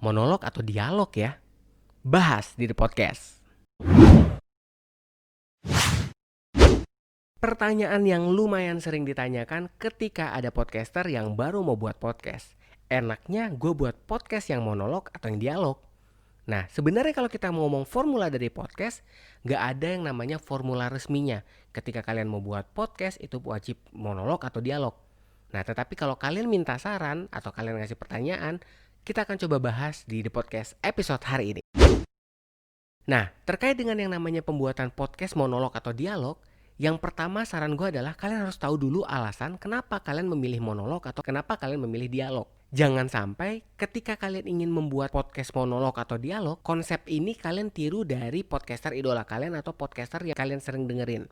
monolog atau dialog ya? Bahas di The Podcast. Pertanyaan yang lumayan sering ditanyakan ketika ada podcaster yang baru mau buat podcast. Enaknya gue buat podcast yang monolog atau yang dialog? Nah, sebenarnya kalau kita mau ngomong formula dari podcast, gak ada yang namanya formula resminya. Ketika kalian mau buat podcast, itu wajib monolog atau dialog. Nah, tetapi kalau kalian minta saran atau kalian ngasih pertanyaan, kita akan coba bahas di The Podcast episode hari ini. Nah, terkait dengan yang namanya pembuatan podcast monolog atau dialog, yang pertama saran gue adalah kalian harus tahu dulu alasan kenapa kalian memilih monolog atau kenapa kalian memilih dialog. Jangan sampai ketika kalian ingin membuat podcast monolog atau dialog, konsep ini kalian tiru dari podcaster idola kalian atau podcaster yang kalian sering dengerin.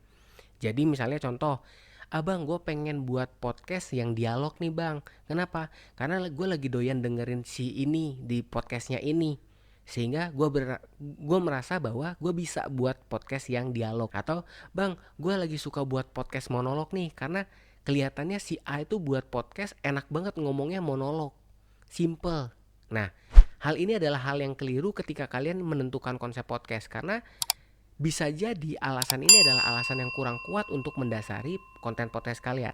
Jadi misalnya contoh, abang gue pengen buat podcast yang dialog nih bang. Kenapa? Karena gue lagi doyan dengerin si ini di podcastnya ini. Sehingga gue merasa bahwa gue bisa buat podcast yang dialog. Atau bang, gue lagi suka buat podcast monolog nih. Karena kelihatannya si A itu buat podcast enak banget ngomongnya monolog. Simple. Nah, hal ini adalah hal yang keliru ketika kalian menentukan konsep podcast. Karena bisa jadi alasan ini adalah alasan yang kurang kuat untuk mendasari konten podcast kalian.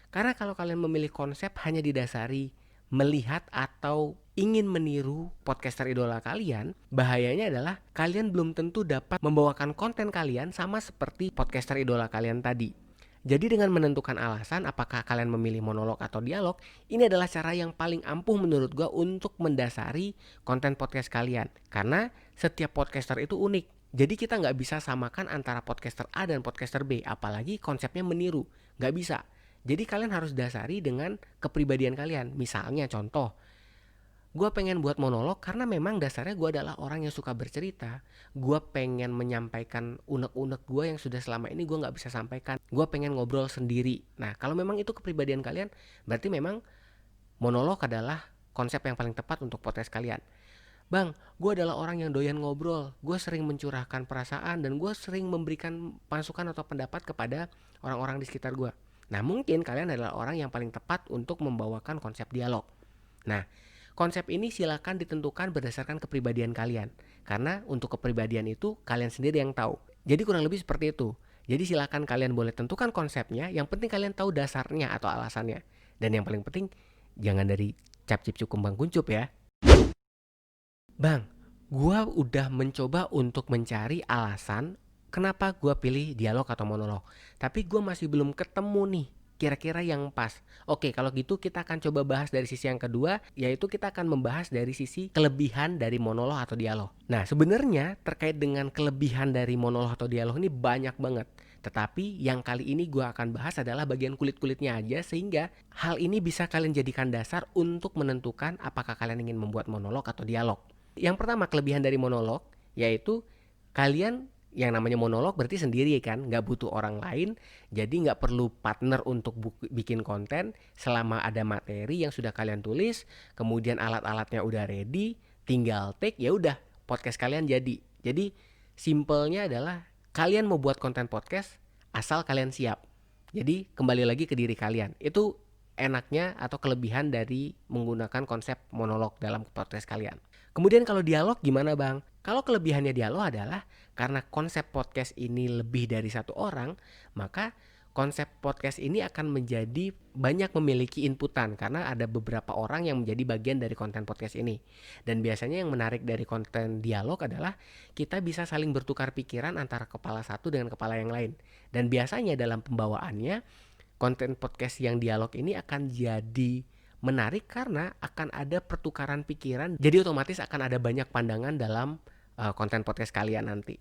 Karena kalau kalian memilih konsep hanya didasari melihat atau ingin meniru podcaster idola kalian, bahayanya adalah kalian belum tentu dapat membawakan konten kalian sama seperti podcaster idola kalian tadi. Jadi dengan menentukan alasan apakah kalian memilih monolog atau dialog, ini adalah cara yang paling ampuh menurut gue untuk mendasari konten podcast kalian. Karena setiap podcaster itu unik. Jadi kita nggak bisa samakan antara podcaster A dan podcaster B, apalagi konsepnya meniru. Nggak bisa. Jadi kalian harus dasari dengan kepribadian kalian. Misalnya contoh, gue pengen buat monolog karena memang dasarnya gue adalah orang yang suka bercerita. Gue pengen menyampaikan unek-unek gue yang sudah selama ini gue gak bisa sampaikan. Gue pengen ngobrol sendiri. Nah, kalau memang itu kepribadian kalian, berarti memang monolog adalah konsep yang paling tepat untuk podcast kalian. Bang, gue adalah orang yang doyan ngobrol. Gue sering mencurahkan perasaan dan gue sering memberikan masukan atau pendapat kepada orang-orang di sekitar gue. Nah, mungkin kalian adalah orang yang paling tepat untuk membawakan konsep dialog. Nah, konsep ini silakan ditentukan berdasarkan kepribadian kalian. Karena untuk kepribadian itu kalian sendiri yang tahu. Jadi kurang lebih seperti itu. Jadi silakan kalian boleh tentukan konsepnya. Yang penting kalian tahu dasarnya atau alasannya. Dan yang paling penting, jangan dari cap cip cukum bang kuncup ya. Bang, gua udah mencoba untuk mencari alasan kenapa gua pilih dialog atau monolog. Tapi gua masih belum ketemu nih kira-kira yang pas. Oke, kalau gitu kita akan coba bahas dari sisi yang kedua, yaitu kita akan membahas dari sisi kelebihan dari monolog atau dialog. Nah, sebenarnya terkait dengan kelebihan dari monolog atau dialog ini banyak banget. Tetapi yang kali ini gua akan bahas adalah bagian kulit-kulitnya aja, sehingga hal ini bisa kalian jadikan dasar untuk menentukan apakah kalian ingin membuat monolog atau dialog. Yang pertama, kelebihan dari monolog yaitu kalian yang namanya monolog berarti sendiri kan, nggak butuh orang lain, jadi nggak perlu partner untuk bikin konten. Selama ada materi yang sudah kalian tulis, kemudian alat-alatnya udah ready, tinggal take, ya udah podcast kalian jadi. Jadi simpelnya adalah kalian mau buat konten podcast asal kalian siap. Jadi kembali lagi ke diri kalian. Itu enaknya atau kelebihan dari menggunakan konsep monolog dalam podcast kalian. Kemudian kalau dialog gimana bang? Kalau kelebihannya dialog adalah karena konsep podcast ini lebih dari satu orang, maka konsep podcast ini akan menjadi banyak memiliki inputan karena ada beberapa orang yang menjadi bagian dari konten podcast ini. Dan biasanya yang menarik dari konten dialog adalah kita bisa saling bertukar pikiran antara kepala satu dengan kepala yang lain. Dan biasanya dalam pembawaannya konten podcast yang dialog ini akan jadi menarik karena akan ada pertukaran pikiran. Jadi otomatis akan ada banyak pandangan dalam konten podcast kalian nanti.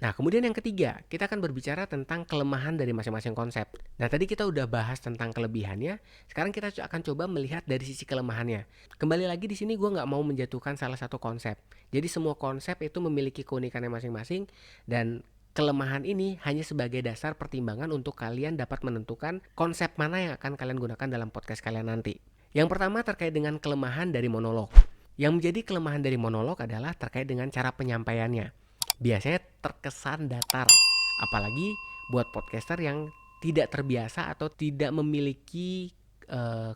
Nah, kemudian yang ketiga, kita akan berbicara tentang kelemahan dari masing-masing konsep. Nah, tadi kita udah bahas tentang kelebihannya, sekarang kita akan coba melihat dari sisi kelemahannya. Kembali lagi di sini gue nggak mau menjatuhkan salah satu konsep. Jadi semua konsep itu memiliki keunikannya masing-masing dan kelemahan ini hanya sebagai dasar pertimbangan untuk kalian dapat menentukan konsep mana yang akan kalian gunakan dalam podcast kalian nanti. Yang pertama terkait dengan kelemahan dari monolog. Yang menjadi kelemahan dari monolog adalah terkait dengan cara penyampaiannya. Biasanya terkesan datar, apalagi buat podcaster yang tidak terbiasa atau tidak memiliki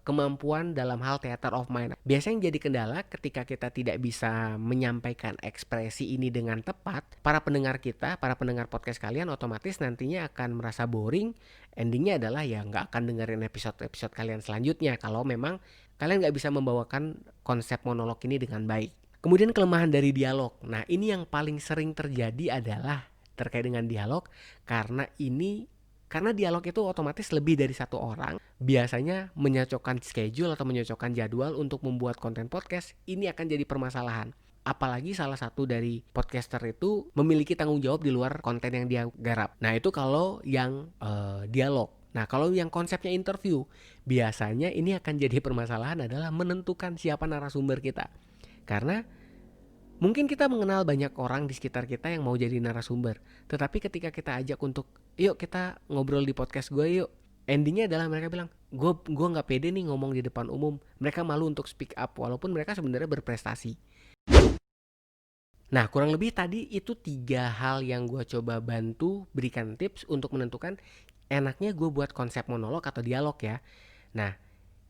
kemampuan dalam hal theater of mind. Biasanya yang jadi kendala ketika kita tidak bisa menyampaikan ekspresi ini dengan tepat, para pendengar kita, para pendengar podcast kalian otomatis nantinya akan merasa boring. Endingnya adalah ya nggak akan dengerin episode-episode kalian selanjutnya kalau memang kalian nggak bisa membawakan konsep monolog ini dengan baik. Kemudian kelemahan dari dialog. Nah, ini yang paling sering terjadi adalah terkait dengan dialog karena dialog itu otomatis lebih dari satu orang. Biasanya menyocokkan schedule atau menyocokkan jadwal untuk membuat konten podcast ini akan jadi permasalahan. Apalagi salah satu dari podcaster itu memiliki tanggung jawab di luar konten yang dia garap. Nah, itu kalau yang dialog. Nah, kalau yang konsepnya interview, biasanya ini akan jadi permasalahan adalah menentukan siapa narasumber kita. Karena mungkin kita mengenal banyak orang di sekitar kita yang mau jadi narasumber. Tetapi ketika kita ajak untuk, yuk kita ngobrol di podcast gue yuk. Endingnya adalah mereka bilang, gue gak pede nih ngomong di depan umum. Mereka malu untuk speak up walaupun mereka sebenarnya berprestasi. Nah, kurang lebih tadi itu 3 hal yang gue coba bantu berikan tips untuk menentukan enaknya gue buat konsep monolog atau dialog ya. Nah,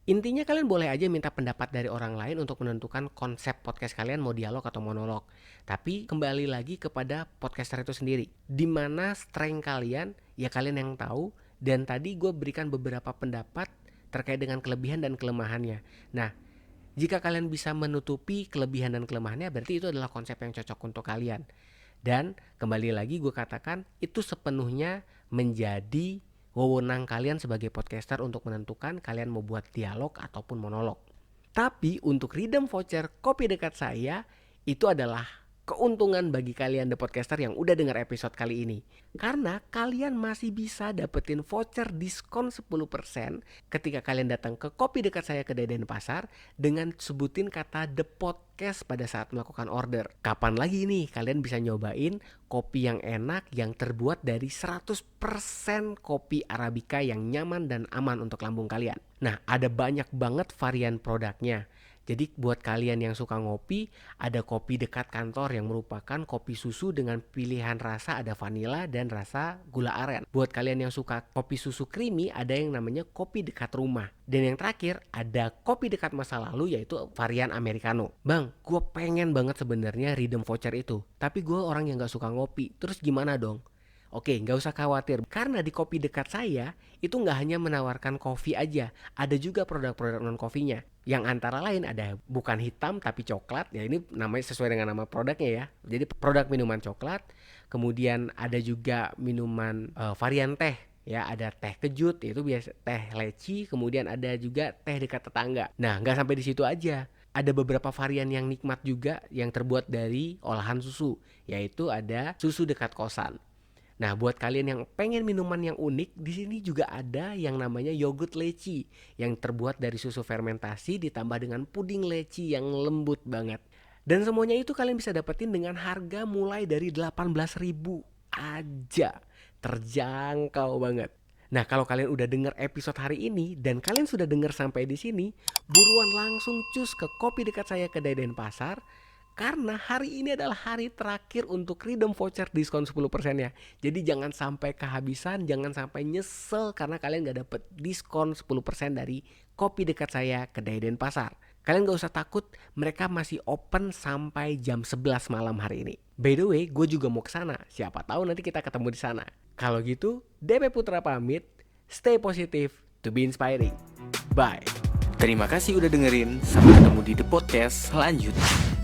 intinya kalian boleh aja minta pendapat dari orang lain untuk menentukan konsep podcast kalian mau dialog atau monolog. Tapi kembali lagi kepada podcaster itu sendiri. Dimana strength kalian, ya kalian yang tahu. Dan tadi gue berikan beberapa pendapat terkait dengan kelebihan dan kelemahannya. Nah, jika kalian bisa menutupi kelebihan dan kelemahannya, berarti itu adalah konsep yang cocok untuk kalian. Dan kembali lagi gue katakan, itu sepenuhnya menjadi wewenang kalian sebagai podcaster untuk menentukan kalian mau buat dialog ataupun monolog. Tapi untuk Rhythm Voucher kopi dekat saya, itu adalah keuntungan bagi kalian the podcaster yang udah dengar episode kali ini. Karena kalian masih bisa dapetin voucher diskon 10% ketika kalian datang ke kopi dekat saya kedai Denpasar dengan sebutin kata The Podcast pada saat melakukan order. Kapan lagi nih kalian bisa nyobain kopi yang enak yang terbuat dari 100% kopi Arabica yang nyaman dan aman untuk lambung kalian. Nah, ada banyak banget varian produknya. Jadi buat kalian yang suka ngopi, ada kopi dekat kantor yang merupakan kopi susu dengan pilihan rasa ada vanila dan rasa gula aren. Buat kalian yang suka kopi susu creamy, ada yang namanya kopi dekat rumah. Dan yang terakhir ada kopi dekat masa lalu yaitu varian americano. Bang, gue pengen banget sebenarnya Rhythm Voucher itu, tapi gue orang yang gak suka ngopi. Terus gimana dong? Oke, nggak usah khawatir karena di kopi dekat saya itu nggak hanya menawarkan kopi aja, ada juga produk-produk non kopinya. Yang antara lain ada bukan hitam tapi coklat, ya ini namanya sesuai dengan nama produknya ya. Jadi produk minuman coklat, kemudian ada juga minuman varian teh. Ya, ada teh kejut, itu biasa teh leci, kemudian ada juga teh dekat tetangga. Nah, nggak sampai di situ aja. Ada beberapa varian yang nikmat juga yang terbuat dari olahan susu, yaitu ada susu dekat kosan. Nah, buat kalian yang pengen minuman yang unik, di sini juga ada yang namanya yogurt leci yang terbuat dari susu fermentasi ditambah dengan puding leci yang lembut banget. Dan semuanya itu kalian bisa dapetin dengan harga mulai dari 18.000 aja. Terjangkau banget. Nah, kalau kalian udah denger episode hari ini dan kalian sudah denger sampai di sini, buruan langsung cus ke kopi dekat saya kedai Denpasar. Karena hari ini adalah hari terakhir untuk Rhythm Voucher diskon 10% ya. Jadi jangan sampai kehabisan, jangan sampai nyesel karena kalian gak dapet diskon 10% dari kopi dekat saya kedai Denpasar. Kalian gak usah takut, mereka masih open sampai jam 11 malam hari ini. By the way, gue juga mau ke sana. Siapa tahu nanti kita ketemu di sana. Kalau gitu, DP Putra pamit. Stay positive to be inspiring. Bye. Terima kasih udah dengerin. Sampai ketemu di The Podcast selanjutnya.